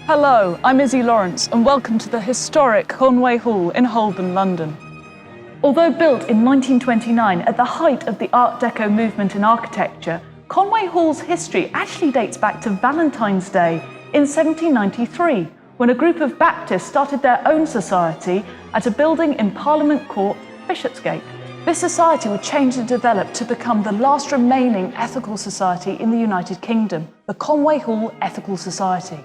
Hello, I'm Iszi Lawrence and welcome to the historic Conway Hall in Holborn, London. Although built in 1929 at the height of the Art Deco movement in architecture, Conway Hall's history actually dates back to Valentine's Day in 1793, when a group of Baptists started their own society at a building in Parliament Court, Bishopsgate. This society would change and develop to become the last remaining ethical society in the United Kingdom, the Conway Hall Ethical Society.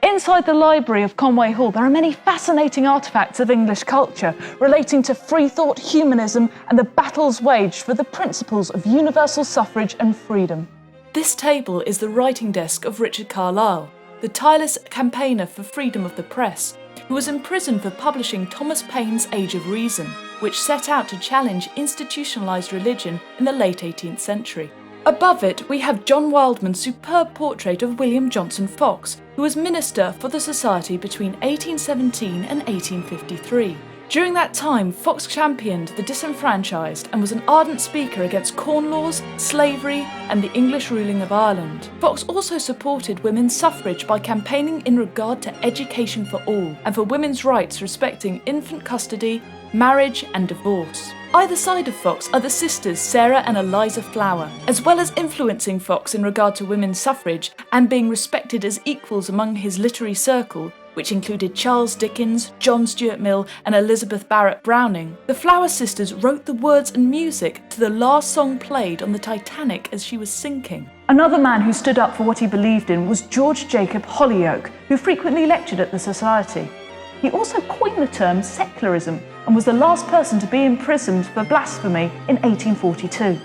Inside the library of Conway Hall, there are many fascinating artefacts of English culture relating to free thought, humanism, and the battles waged for the principles of universal suffrage and freedom. This table is the writing desk of Richard Carlile, the tireless campaigner for freedom of the press, who was imprisoned for publishing Thomas Paine's Age of Reason, which set out to challenge institutionalised religion in the late 18th century. Above it, we have John Wildman's superb portrait of William Johnson Fox, who was minister for the Society between 1817 and 1853. During that time, Fox championed the disenfranchised and was an ardent speaker against Corn Laws, slavery, and the English ruling of Ireland. Fox also supported women's suffrage by campaigning in regard to education for all and for women's rights respecting infant custody, marriage, and divorce. Either side of Fox are the sisters Sarah and Eliza Flower, as well as influencing Fox in regard to women's suffrage and being respected as equals among his literary circle, which included Charles Dickens, John Stuart Mill, and Elizabeth Barrett Browning. The Flower sisters wrote the words and music to the last song played on the Titanic as she was sinking. Another man who stood up for what he believed in was George Jacob Holyoke, who frequently lectured at the Society. He also coined the term secularism and was the last person to be imprisoned for blasphemy in 1842.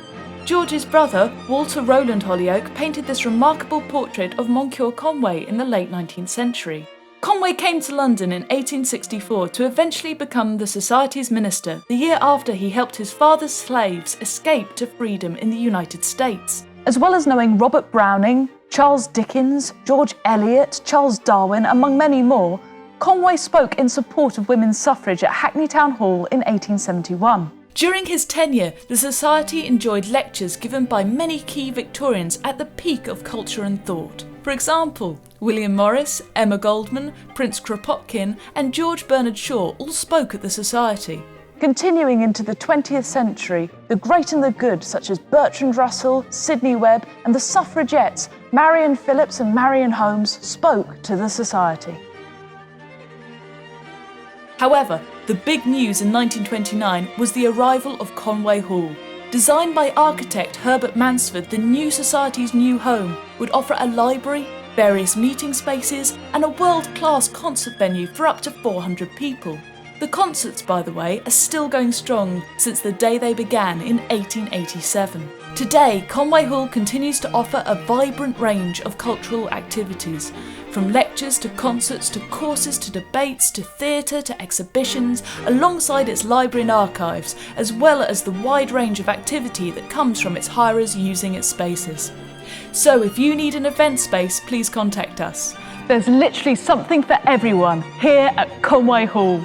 George's brother, Walter Rowland Holyoke, painted this remarkable portrait of Moncure Conway in the late 19th century. Conway came to London in 1864 to eventually become the Society's minister the year after he helped his father's slaves escape to freedom in the United States. As well as knowing Robert Browning, Charles Dickens, George Eliot, Charles Darwin, among many more, Conway spoke in support of women's suffrage at Hackney Town Hall in 1871. During his tenure, the Society enjoyed lectures given by many key Victorians at the peak of culture and thought. For example, William Morris, Emma Goldman, Prince Kropotkin, and George Bernard Shaw all spoke at the Society. Continuing into the 20th century, the great and the good, such as Bertrand Russell, Sidney Webb, and the suffragettes, Marion Phillips and Marion Holmes, spoke to the Society. However, the big news in 1929 was the arrival of Conway Hall. Designed by architect Herbert Mansford, the new Society's new home would offer a library, various meeting spaces, and a world-class concert venue for up to 400 people. The concerts, by the way, are still going strong since the day they began in 1887. Today, Conway Hall continues to offer a vibrant range of cultural activities, from lectures to concerts to courses to debates to theatre to exhibitions, alongside its library and archives, as well as the wide range of activity that comes from its hirers using its spaces. So if you need an event space, please contact us. There's literally something for everyone here at Conway Hall.